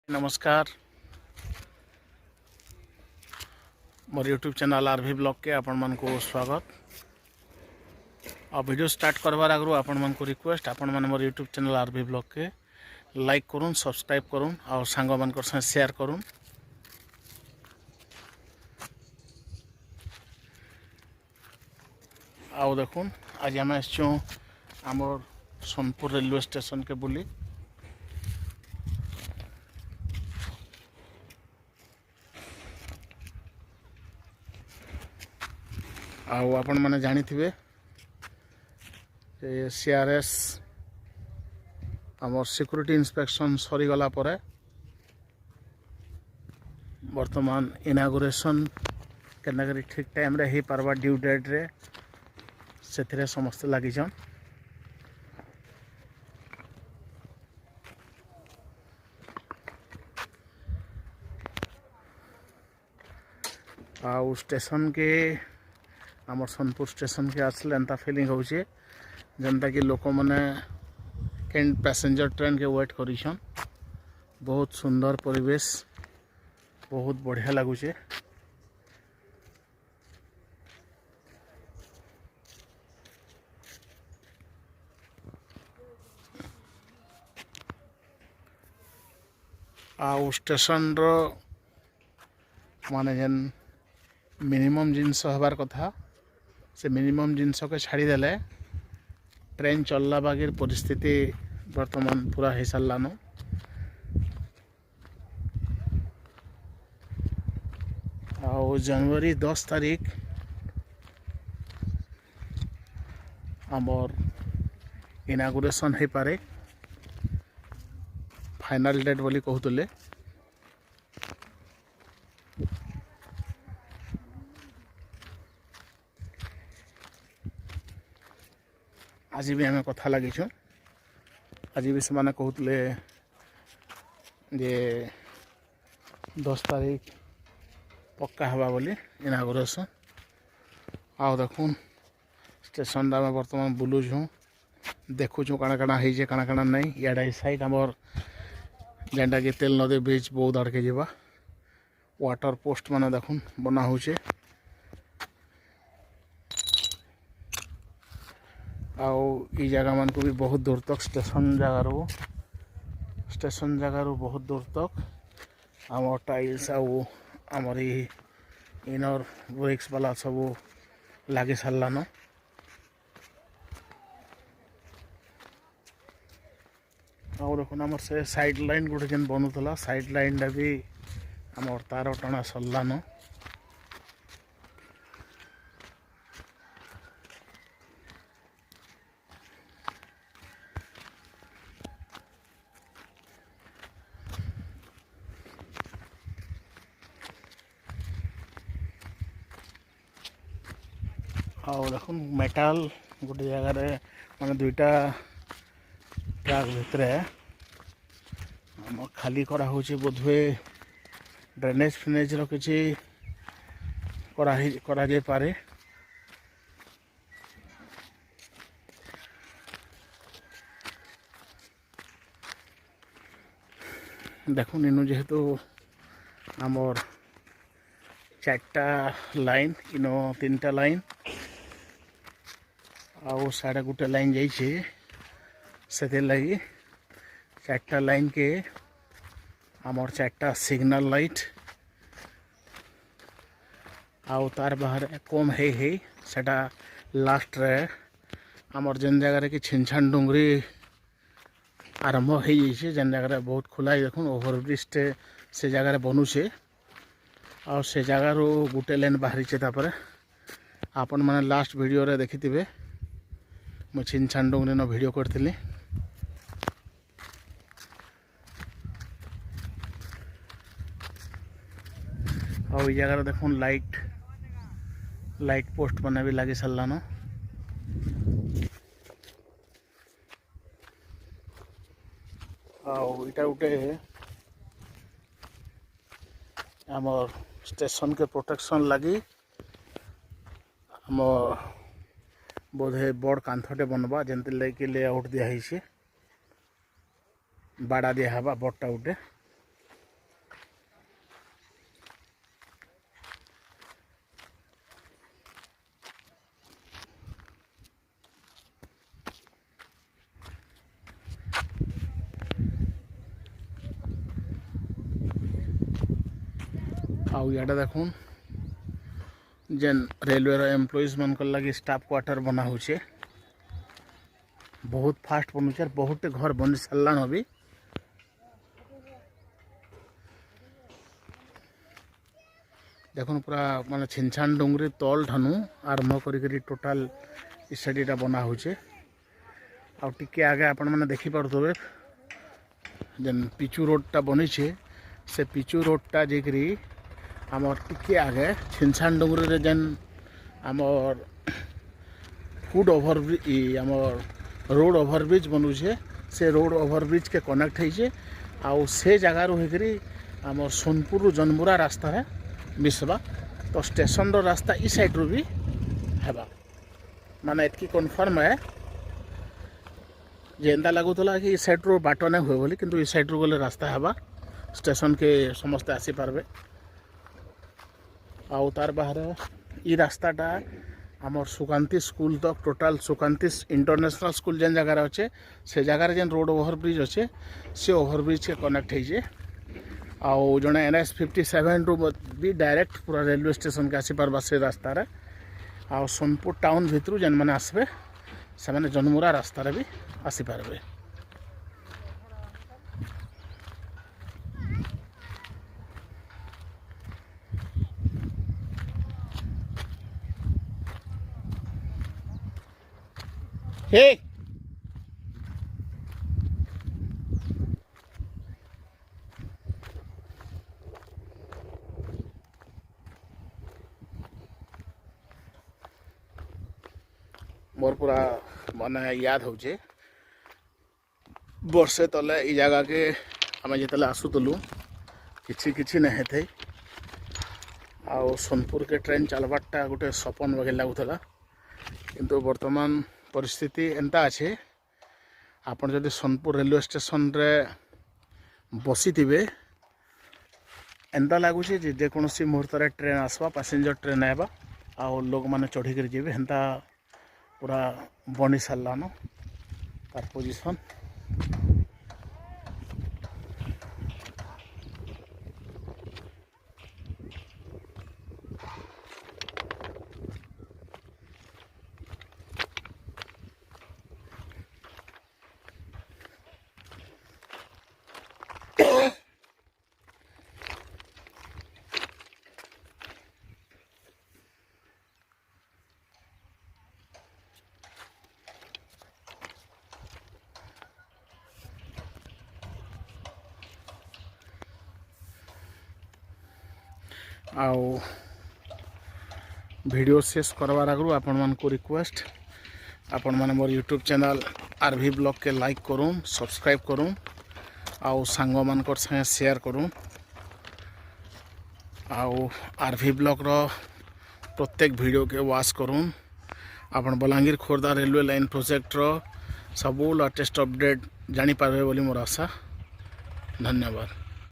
नमस्कार मोर YouTube channel RV blog के आपण मन को स्वागत। आ वीडियो स्टार्ट करवार आगु आपण मन को रिक्वेस्ट आपण मन मोर यूट्यूब चैनल आरवी ब्लॉग के लाइक करूँ, सब्सक्राइब करूँ और सांग मान संग शेयर करूँ। आओ देखुन आज आम आसचु आमर सोनपुर रेलवे स्टेशन के बुली। आउ आपण माने जानी थिबे सीआरएस आमर सिक्योरिटी इंस्पेक्शन सरी गला परे वर्तमान इनागुरेशन केनागरी ठीक टाइम रे ही पारबा ड्यू डेट रे सेथिरे समस्त लागि छन। आउ स्टेशन के आमर सोनपुर स्टेशन के आसले एंता फीलिंग होचे जनता कि लोक मैंने कैन पैसेंजर ट्रेन के वेट करिछन। बहुत सुंदर परिवेश, बहुत बढ़िया लगुचे। आउ स्टेशन रो माने जन मिनिमम जिनस हबार कथा से मिनिमम जिनस के छाड़ी देले ट्रेन चलला बागिर परिस्थिति वर्तमान पूरा हो सारान। आउ जनवरी 10 तारीख आमर इनागुरेशन हो पारे, फाइनल डेट बोली कहते। आज भी आम कथा लगिछु, आज भी से माने कहते जे 10 तारीख पक्का हवा बोली इनागुरेशन। आओ देखुन स्टेशन आम बर्तमान बुलुछुँ, देखुछुँ काଣା काଣା ହେଇছে काଣା काଣା नहीं। इाडा साइड आमर जेनटा कि तेल नदी ब्रिज बहुत आड़के जावा वाटर पोस्ट माने देखुन बना होचे। आउ ई जगह मन को भी बहुत दूर तक स्टेशन जगार बहुत दूर तक आम टाइल्स आउ आमर इनर ब्रिक्स वाला सब लगे सारान। आउ देखुन आमर से साइड लाइन गोटे जेन बनूला साइड लाइन टा भी आमर तार टଣା सरलान। आउ देखुन मेटाल गोटे जगार माने दुईटा ट्रक भितर आम खाली करा होचे बोधवे ड्रेनेज फिनेज रो किछि करा जाय पारे। देखुन इनु जेहेतु आमर 4टा लाइन इनो 3टा लाइन आउ साढ़े गोटे लाइन जाइए से लगी 4टा लाइन के आमर 4टा सिग्नल लाइट आउ तार बाहर कम है सेटा लास्ट रे आमर जेन जगह कि छिनछान डुंगरी आरंभ हो जाइए जेन जगह बहुत खुला देखुन ओवरब्रिज से जगह बनूचे और से जगार गोटे लाइन बाहरी तापर आपण मैंने लास्ट वीडियो रे देखी थे मु छिनछान डुंगरी न वीडियो करथिली। और जगह देखुन लाइट पोस्ट मैंने भी लगे सारान। आईटा गोटे आमर स्टेशन के प्रोटेक्शन लगी आम बोधे बड़ कांथटे बनवा जमती लगे लेआउट दिखाई बाड़ा दिहबा बड़टा गोटे आउ इडे देखुन जेन रेलवे एम्प्लॉइज मान लगे स्टाफ क्वार्टर बना होचे बहुत फास्ट बनुचे बहुत घर बनी सारान भी देखुन पूरा माने छिनछान डुंगरी तल ठानु आरंभ करी टोटाल इसाडीटा बना होचे आ टिके आगे आपण मैंने देखी पारे जेन पिचू रोडटा बनी से पिचू रोडटा जेकरी आमर टिके आगे छिनछान डुंगरी जेन आमर फुट ओवरब्रिज आमर रोड ओवरब्रिज बनुचे से रोड ओवरब्रिज के कनेक्ट होइए आउ से जगार होकरी आमर सोनपुर जनमुरा रास्ता है मिसवा तो स्टेशन रो रास्ता ई साइड रू भी हेबा माने एतकी कन्फर्म है जे एंता लगुला कि ई साइड रो बाट नहीं हुए बोली किंतु ई साइड रू गले रास्ता हेबा स्टेशन के समस्ते आसी पारबे आउ तार बाहर ई रास्ताटा आमर सुकांती स्कूल तक टोटाल सुकांती इंटरनेशनल स्कूल जेन जगार अच्छे से जगार जेन रोड ओवरब्रिज अच्छे से ओवरब्रिज के कनेक्ट होइए आउ जड़े NH 57 रू भी डायरेक्ट पूरा रेलवे स्टेशन के आसी पारबा से रास्ता रे आउ सोनपुर टाउन भितरू जेन मैंने आसबे से मैंने जनमुरा रास्ता रे भी आसी पारबे हे मोर पूरा माने याद होचे वर्षे तले ई जगह के आम जिते आसूलु कि नहीं थे आउ सोनपुर के ट्रेन चलवाटा गोटे सपन वगैरह लगुला किंतु वर्तमान परिस्थिति एंता अच्छे आपन जदि सोनपुर रेलवे स्टेशन रे बसी थे एंता लगुच जेकोसी मुहूर्त ट्रेन आसवा पैसेंजर ट्रेन आवा आउ लोक मैंने चढ़ी जी हेन्ता पूरा बनी सारान तार पोजिशन आउ वीडियो शेष करवार आगु आपण मान को रिक्वेस्ट आपण माने मोर यूट्यूब चैनल RV ब्लॉग के लाइक करूँ सब्सक्राइब करूँ आउ सांग मान संगे शेयर करूँ आउ RV ब्लॉग रो प्रत्येक वीडियो के वॉच करूँ आपण Balangir Khordha railway line project रो सबू लेटेस्ट अपडेट जानी पारबे बोली मोर आशा धन्यवाद।